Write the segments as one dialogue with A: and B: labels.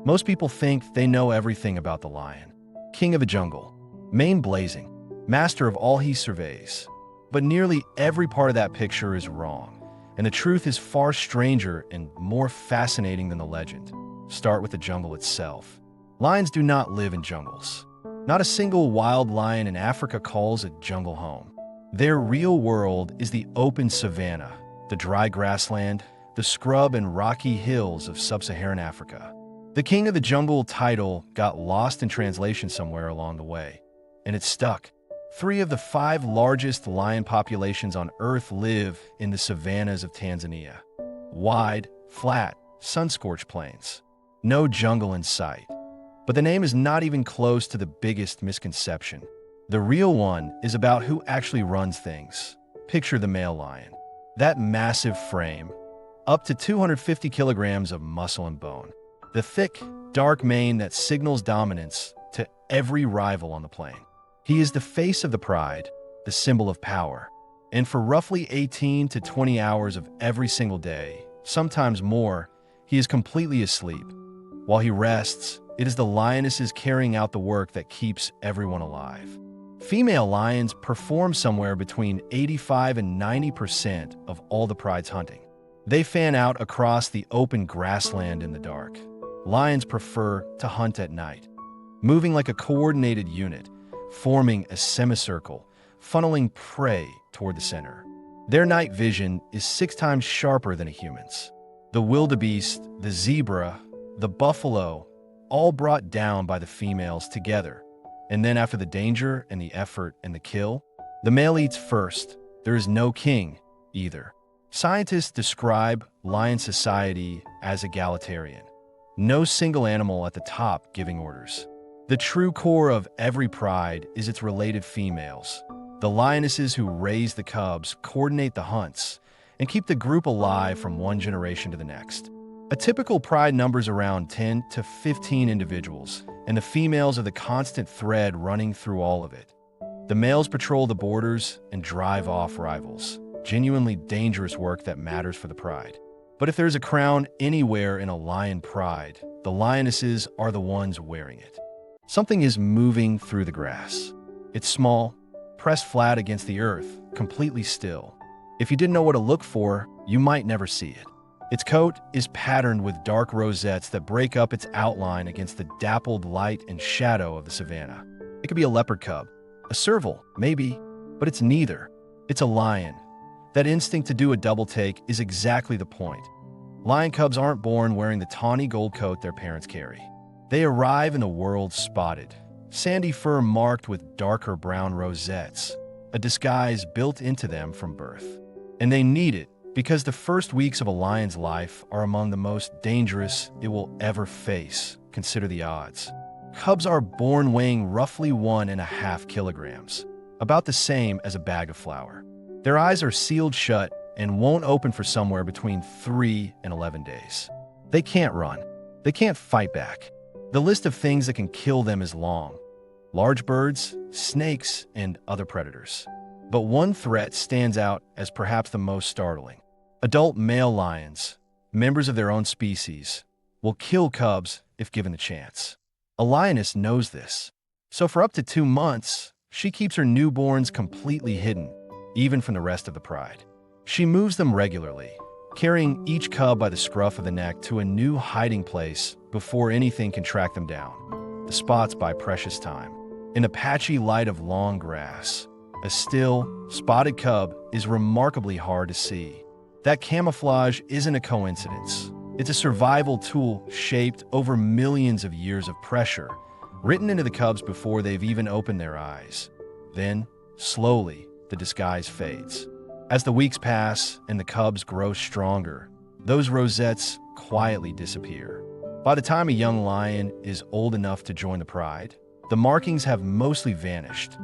A: Most people think they know everything about the lion. King of the jungle, mane blazing, master of all he surveys. But nearly every part of that picture is wrong, and the truth is far stranger and more fascinating than the legend. Start with the jungle itself. Lions do not live in jungles. Not a single wild lion in Africa calls a jungle home. Their real world is the open savanna, the dry grassland, the scrub and rocky hills of sub-Saharan Africa. The King of the Jungle title got lost in translation somewhere along the way, and it stuck. 3 of the 5 largest lion populations on Earth live in the savannas of Tanzania. Wide, flat, sun-scorched plains. No jungle in sight. But the name is not even close to the biggest misconception. The real one is about who actually runs things. Picture the male lion. That massive frame, up to 250 kilograms of muscle and bone. The thick, dark mane that signals dominance to every rival on the plain. He is the face of the pride, the symbol of power. And for roughly 18 to 20 hours of every single day, sometimes more, he is completely asleep. While he rests, it is the lionesses carrying out the work that keeps everyone alive. Female lions perform somewhere between 85 and 90% of all the pride's hunting. They fan out across the open grassland in the dark. Lions prefer to hunt at night, moving like a coordinated unit, forming a semicircle, funneling prey toward the center. Their night vision is 6 times sharper than a human's. The wildebeest, the zebra, the buffalo, all brought down by the females together. And then after the danger and the effort and the kill, the male eats first. There is no king, either. Scientists describe lion society as egalitarian. No single animal at the top giving orders. The true core of every pride is its related females. The lionesses who raise the cubs coordinate the hunts and keep the group alive from one generation to the next. A typical pride numbers around 10 to 15 individuals, and the females are the constant thread running through all of it. The males patrol the borders and drive off rivals. Genuinely dangerous work that matters for the pride. But if there's a crown anywhere in a lion pride, the lionesses are the ones wearing it. Something is moving through the grass. It's small, pressed flat against the earth, completely still. If you didn't know what to look for, you might never see it. Its coat is patterned with dark rosettes that break up its outline against the dappled light and shadow of the savanna. It could be a leopard cub, a serval, maybe, but it's neither. It's a lion. That instinct to do a double take is exactly the point. Lion cubs aren't born wearing the tawny gold coat their parents carry. They arrive in the world spotted, sandy fur marked with darker brown rosettes, a disguise built into them from birth. And they need it because the first weeks of a lion's life are among the most dangerous it will ever face. Consider the odds. Cubs are born weighing roughly 1.5 kilograms, about the same as a bag of flour. Their eyes are sealed shut and won't open for somewhere between 3 and 11 days. They can't run. They can't fight back. The list of things that can kill them is long. Large birds, snakes, and other predators. But one threat stands out as perhaps the most startling. Adult male lions, members of their own species, will kill cubs if given the chance. A lioness knows this. So for up to 2 months, she keeps her newborns completely hidden, even from the rest of the pride. She moves them regularly, carrying each cub by the scruff of the neck to a new hiding place before anything can track them down. The spots buy precious time. In the patchy light of long grass, a still, spotted cub is remarkably hard to see. That camouflage isn't a coincidence. It's a survival tool shaped over millions of years of pressure, written into the cubs before they've even opened their eyes. Then, slowly, the disguise fades. As the weeks pass and the cubs grow stronger, those rosettes quietly disappear. By the time a young lion is old enough to join the pride, the markings have mostly vanished.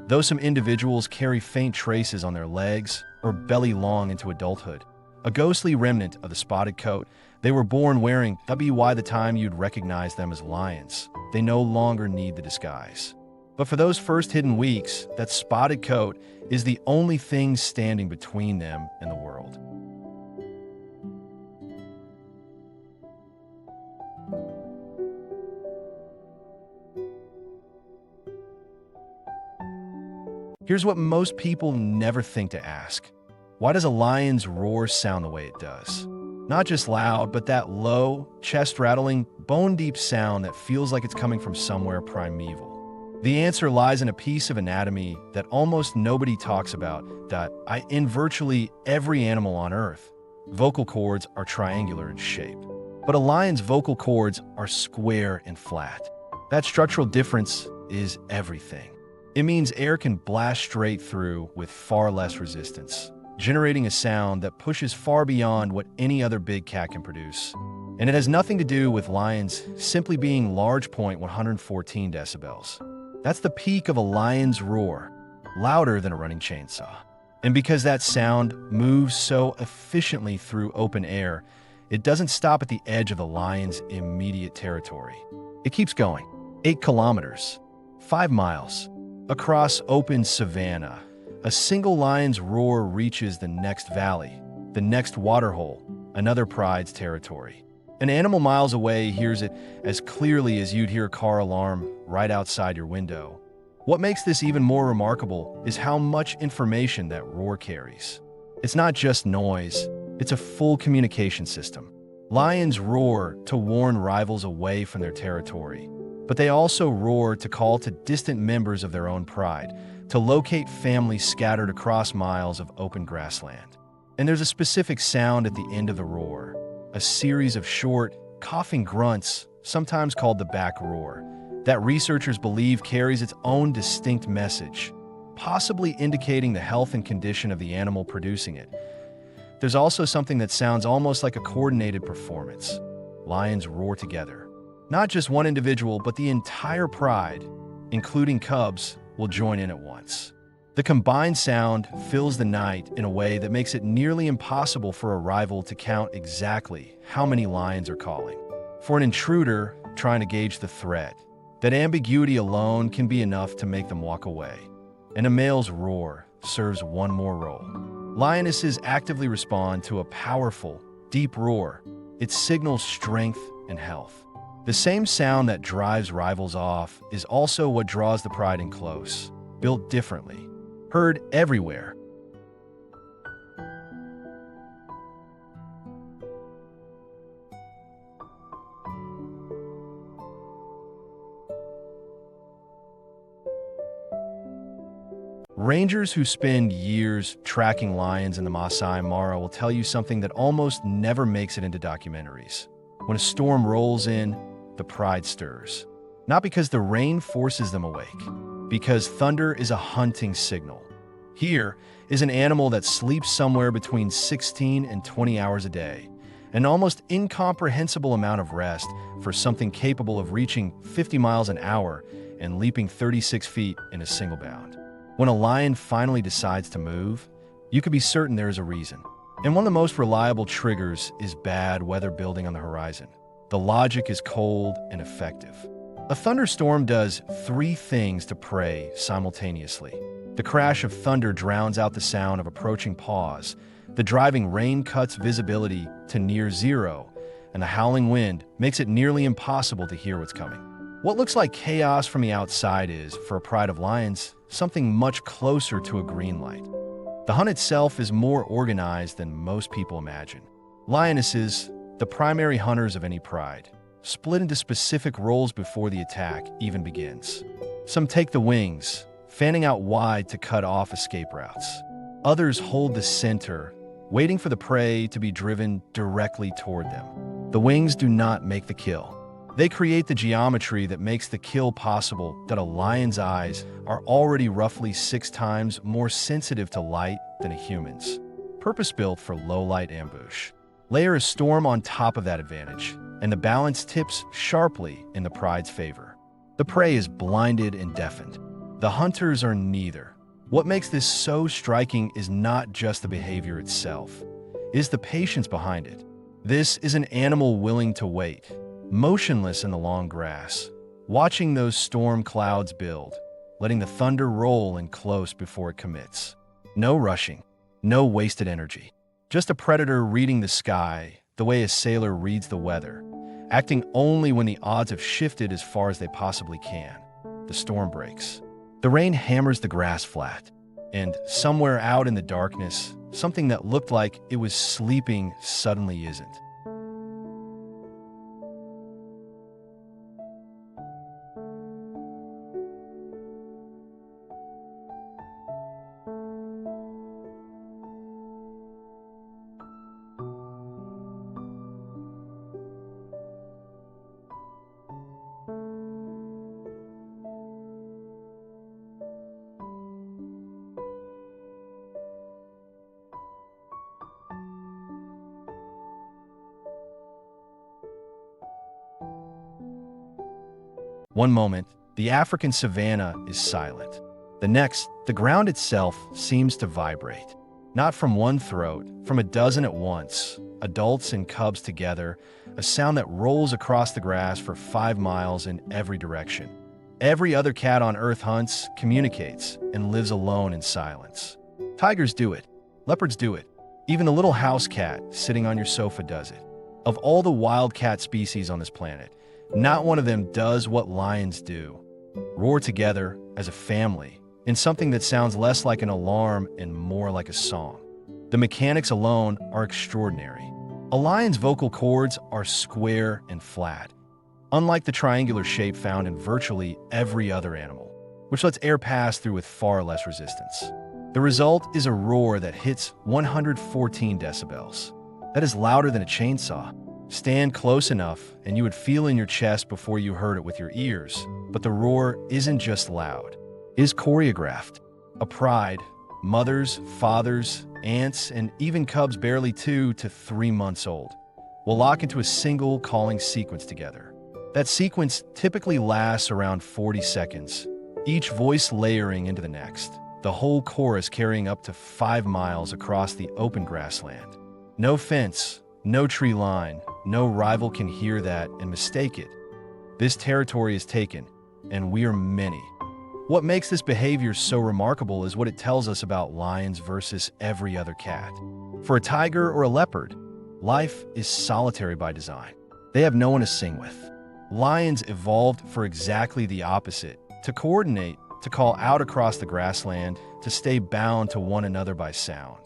A: Though some individuals carry faint traces on their legs or belly long into adulthood, a ghostly remnant of the spotted coat they were born wearing. By the time you'd recognize them as lions, they no longer need the disguise. But for those first hidden weeks, that spotted coat is the only thing standing between them and the world. Here's what most people never think to ask. Why does a lion's roar sound the way it does? Not just loud, but that low, chest-rattling, bone-deep sound that feels like it's coming from somewhere primeval. The answer lies in a piece of anatomy that almost nobody talks about, in virtually every animal on Earth. Vocal cords are triangular in shape, but a lion's vocal cords are square and flat. That structural difference is everything. It means air can blast straight through with far less resistance, generating a sound that pushes far beyond what any other big cat can produce. And it has nothing to do with lions simply being large point 114 decibels. That's the peak of a lion's roar, louder than a running chainsaw. And because that sound moves so efficiently through open air, it doesn't stop at the edge of the lion's immediate territory. It keeps going. 8 kilometers, 5 miles, across open savanna. A single lion's roar reaches the next valley, the next waterhole, another pride's territory. An animal miles away hears it as clearly as you'd hear a car alarm right outside your window. What makes this even more remarkable is how much information that roar carries. It's not just noise, it's a full communication system. Lions roar to warn rivals away from their territory, but they also roar to call to distant members of their own pride, to locate families scattered across miles of open grassland. And there's a specific sound at the end of the roar, a series of short, coughing grunts, sometimes called the back roar, that researchers believe carries its own distinct message, possibly indicating the health and condition of the animal producing it. There's also something that sounds almost like a coordinated performance. Lions roar together. Not just one individual, but the entire pride, including cubs, will join in at once. The combined sound fills the night in a way that makes it nearly impossible for a rival to count exactly how many lions are calling. For an intruder trying to gauge the threat, that ambiguity alone can be enough to make them walk away. And a male's roar serves one more role. Lionesses actively respond to a powerful, deep roar. It signals strength and health. The same sound that drives rivals off is also what draws the pride in close, built differently, heard everywhere. Rangers who spend years tracking lions in the Masai Mara will tell you something that almost never makes it into documentaries. When a storm rolls in, the pride stirs. Not because the rain forces them awake, because thunder is a hunting signal. Here is an animal that sleeps somewhere between 16 and 20 hours a day, an almost incomprehensible amount of rest for something capable of reaching 50 miles an hour and leaping 36 feet in a single bound. When a lion finally decides to move, you can be certain there is a reason. And one of the most reliable triggers is bad weather building on the horizon. The logic is cold and effective. A thunderstorm does 3 things to prey simultaneously. The crash of thunder drowns out the sound of approaching paws. The driving rain cuts visibility to near zero, and the howling wind makes it nearly impossible to hear what's coming. What looks like chaos from the outside is, for a pride of lions, something much closer to a green light. The hunt itself is more organized than most people imagine. Lionesses, the primary hunters of any pride, split into specific roles before the attack even begins. Some take the wings, fanning out wide to cut off escape routes. Others hold the center, waiting for the prey to be driven directly toward them. The wings do not make the kill. They create the geometry that makes the kill possible. That a lion's eyes are already roughly 6 times more sensitive to light than a human's, purpose-built for low-light ambush. Layer a storm on top of that advantage, and the balance tips sharply in the pride's favor. The prey is blinded and deafened. The hunters are neither. What makes this so striking is not just the behavior itself, it is the patience behind it. This is an animal willing to wait, motionless in the long grass, watching those storm clouds build, letting the thunder roll in close before it commits. No rushing, no wasted energy. Just a predator reading the sky the way a sailor reads the weather, acting only when the odds have shifted as far as they possibly can. The storm breaks. The rain hammers the grass flat, and somewhere out in the darkness, something that looked like it was sleeping suddenly isn't. One moment, the African savanna is silent. The next, the ground itself seems to vibrate. Not from one throat, from a dozen at once, adults and cubs together, a sound that rolls across the grass for 5 miles in every direction. Every other cat on Earth hunts, communicates, and lives alone in silence. Tigers do it. Leopards do it. Even the little house cat sitting on your sofa does it. Of all the wild cat species on this planet, not one of them does what lions do. Roar together as a family in something that sounds less like an alarm and more like a song. The mechanics alone are extraordinary. A lion's vocal cords are square and flat, unlike the triangular shape found in virtually every other animal, which lets air pass through with far less resistance. The result is a roar that hits 114 decibels. That is louder than a chainsaw. Stand close enough and you would feel in your chest before you heard it with your ears. But the roar isn't just loud. It is choreographed. A pride, mothers, fathers, aunts, and even cubs barely 2 to 3 months old will lock into a single calling sequence together. That sequence typically lasts around 40 seconds, each voice layering into the next, the whole chorus carrying up to 5 miles across the open grassland. No fence, no tree line, no rival can hear that and mistake it. This territory is taken, and we are many. What makes this behavior so remarkable is what it tells us about lions versus every other cat. For a tiger or a leopard, life is solitary by design. They have no one to sing with. Lions evolved for exactly the opposite, to coordinate, to call out across the grassland, to stay bound to one another by sound.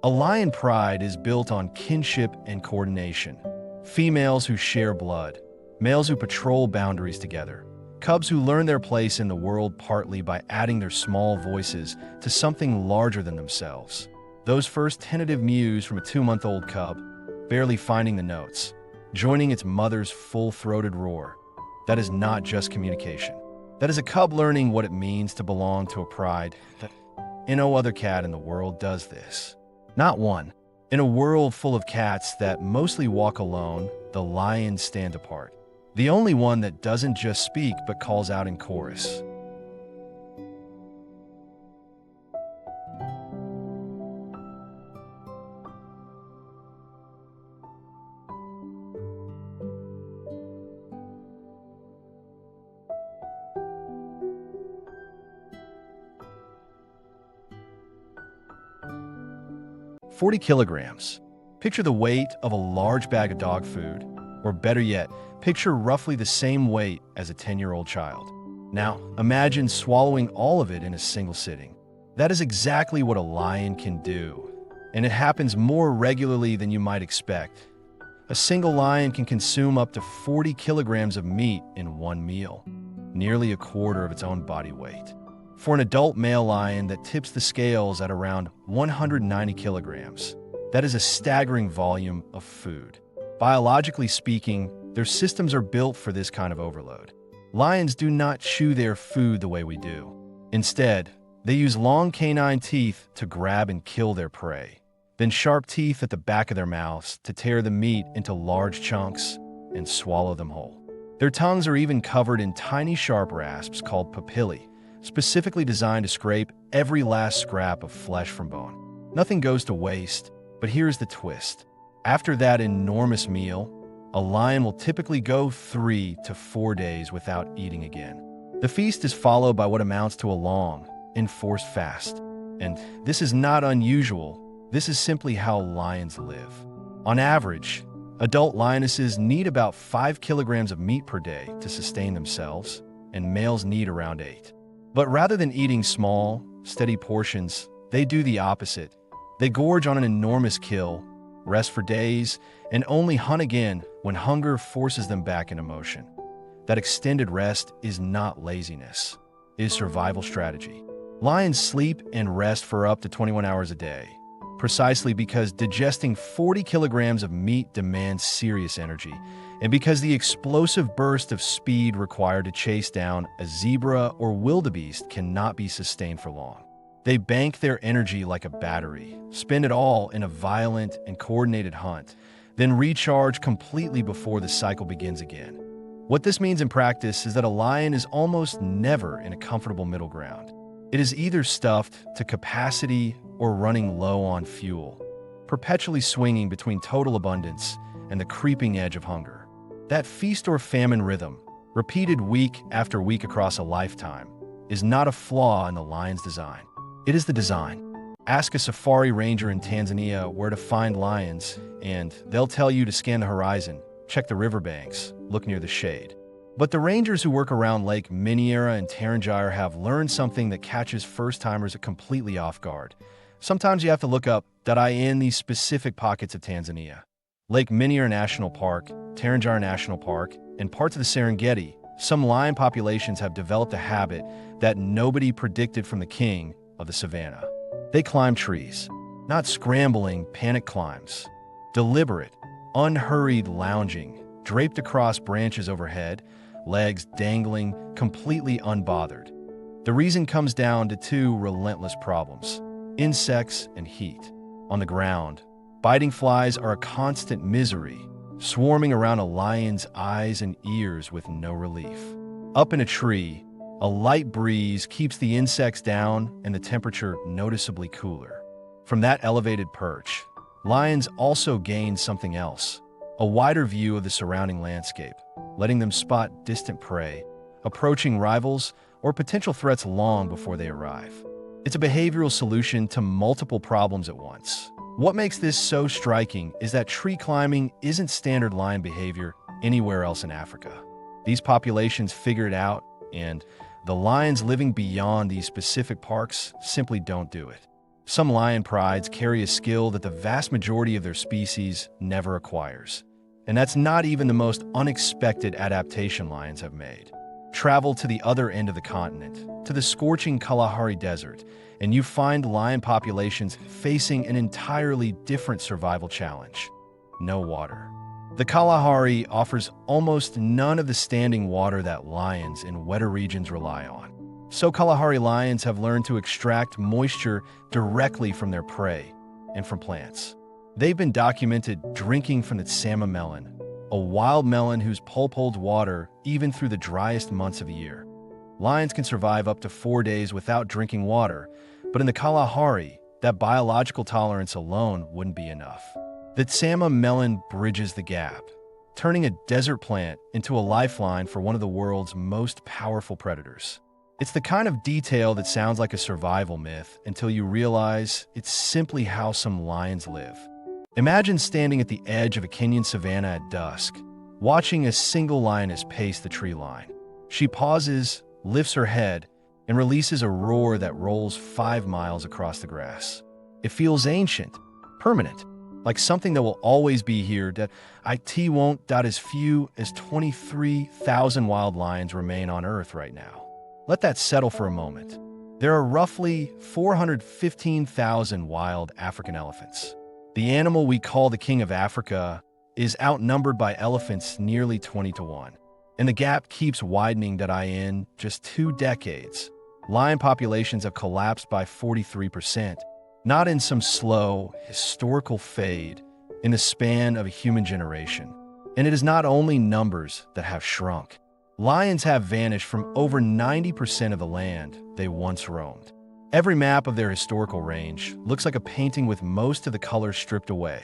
A: A lion pride is built on kinship and coordination. Females who share blood, males who patrol boundaries together, cubs who learn their place in the world partly by adding their small voices to something larger than themselves. Those first tentative mews from a 2-month-old cub, barely finding the notes, joining its mother's full-throated roar. That is not just communication. That is a cub learning what it means to belong to a pride that no other cat in the world does this. Not one. In a world full of cats that mostly walk alone, the lions stand apart. The only one that doesn't just speak but calls out in chorus. "40 kilograms. Picture the weight of a large bag of dog food, or better yet, picture roughly the same weight as a 10-year-old child. Now, imagine swallowing all of it in a single sitting. That is exactly what a lion can do, and it happens more regularly than you might expect. A single lion can consume up to 40 kilograms of meat in one meal, nearly a quarter of its own body weight. For an adult male lion that tips the scales at around 190 kilograms, that is a staggering volume of food. Biologically speaking, their systems are built for this kind of overload. Lions do not chew their food the way we do. Instead, they use long canine teeth to grab and kill their prey, then sharp teeth at the back of their mouths to tear the meat into large chunks and swallow them whole. Their tongues are even covered in tiny sharp rasps called papillae, specifically designed to scrape every last scrap of flesh from bone. Nothing goes to waste, but here's the twist. After that enormous meal, a lion will typically go 3 to 4 days without eating again. The feast is followed by what amounts to a long, enforced fast. And this is not unusual. This is simply how lions live. On average, adult lionesses need about 5 kilograms of meat per day to sustain themselves, and males need around 8. But rather than eating small, steady portions, they do the opposite. They gorge on an enormous kill, rest for days, and only hunt again when hunger forces them back into motion. That extended rest is not laziness, it is survival strategy. Lions sleep and rest for up to 21 hours a day, precisely because digesting 40 kilograms of meat demands serious energy, and because the explosive burst of speed required to chase down a zebra or wildebeest cannot be sustained for long. They bank their energy like a battery, spend it all in a violent and coordinated hunt, then recharge completely before the cycle begins again. What this means in practice is that a lion is almost never in a comfortable middle ground. It is either stuffed to capacity or running low on fuel, perpetually swinging between total abundance and the creeping edge of hunger. That feast or famine rhythm, repeated week after week across a lifetime, is not a flaw in the lion's design. It is the design. Ask a safari ranger in Tanzania where to find lions, and they'll tell you to scan the horizon, check the riverbanks, look near the shade. But the rangers who work around Lake Miniera and Tarangire have learned something that catches first-timers completely off guard. Sometimes you have to look up in these specific pockets of Tanzania. Lake Miniera National Park, Tarangire National Park, and parts of the Serengeti, some lion populations have developed a habit that nobody predicted from the king of the savannah. They climb trees, not scrambling panic climbs. Deliberate, unhurried lounging, draped across branches overhead, legs dangling, completely unbothered. The reason comes down to two relentless problems: insects and heat. On the ground, biting flies are a constant misery, swarming around a lion's eyes and ears with no relief. Up in a tree, a light breeze keeps the insects down and the temperature noticeably cooler. From that elevated perch, lions also gain something else: a wider view of the surrounding landscape, letting them spot distant prey, approaching rivals, or potential threats long before they arrive. It's a behavioral solution to multiple problems at once. What makes this so striking is that tree climbing isn't standard lion behavior anywhere else in Africa. These populations figure it out, and the lions living beyond these specific parks simply don't do it. Some lion prides carry a skill that the vast majority of their species never acquires. And that's not even the most unexpected adaptation lions have made. Travel to the other end of the continent, to the scorching Kalahari Desert, and you find lion populations facing an entirely different survival challenge: no water. The Kalahari offers almost none of the standing water that lions in wetter regions rely on. So Kalahari lions have learned to extract moisture directly from their prey and from plants. They've been documented drinking from the Tsama melon, a wild melon whose pulp holds water even through the driest months of the year. Lions can survive up to 4 days without drinking water, but in the Kalahari, that biological tolerance alone wouldn't be enough. The Tsama melon bridges the gap, turning a desert plant into a lifeline for one of the world's most powerful predators. It's the kind of detail that sounds like a survival myth until you realize it's simply how some lions live. Imagine standing at the edge of a Kenyan savanna at dusk, watching a single lioness pace the tree line. She pauses, lifts her head, and releases a roar that rolls 5 miles across the grass. It feels ancient, permanent, like something that will always be here, that it won't. As few as 23,000 wild lions remain on Earth right now. Let that settle for a moment. There are roughly 415,000 wild African elephants. The animal we call the king of Africa is outnumbered by elephants nearly 20-1. And the gap keeps widening. In just 2 decades, lion populations have collapsed by 43%, not in some slow, historical fade, in the span of a human generation. And it is not only numbers that have shrunk. Lions have vanished from over 90% of the land they once roamed. Every map of their historical range looks like a painting with most of the colors stripped away.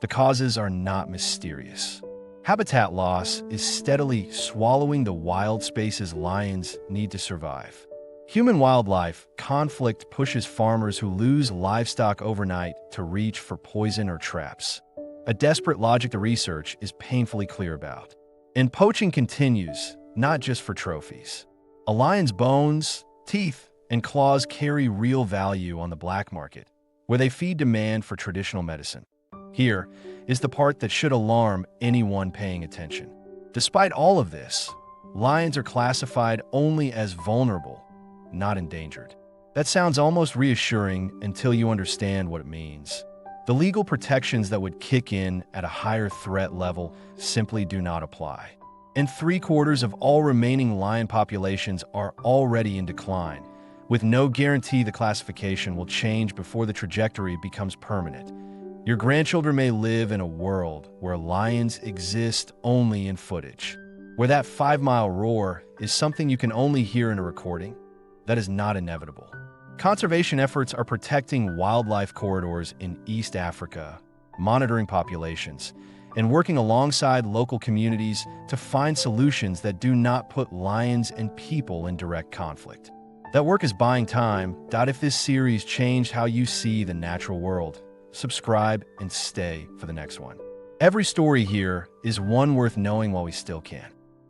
A: The causes are not mysterious. Habitat loss is steadily swallowing the wild spaces lions need to survive. Human-wildlife conflict pushes farmers who lose livestock overnight to reach for poison or traps. A desperate logic the research is painfully clear about. And poaching continues, not just for trophies. A lion's bones, Teeth and claws carry real value on the black market, where they feed demand for traditional medicine. Here is the part that should alarm anyone paying attention. Despite all of this, lions are classified only as vulnerable, not endangered. That sounds almost reassuring until you understand what it means. The legal protections that would kick in at a higher threat level simply do not apply. And 3/4 of all remaining lion populations are already in decline, with no guarantee the classification will change before the trajectory becomes permanent. Your grandchildren may live in a world where lions exist only in footage, where that 5-mile roar is something you can only hear in a recording. That is not inevitable. Conservation efforts are protecting wildlife corridors in East Africa, monitoring populations, and working alongside local communities to find solutions that do not put lions and people in direct conflict. That work is buying time. If this series changed how you see the natural world, subscribe and stay for the next one. Every story here is one worth knowing while we still can.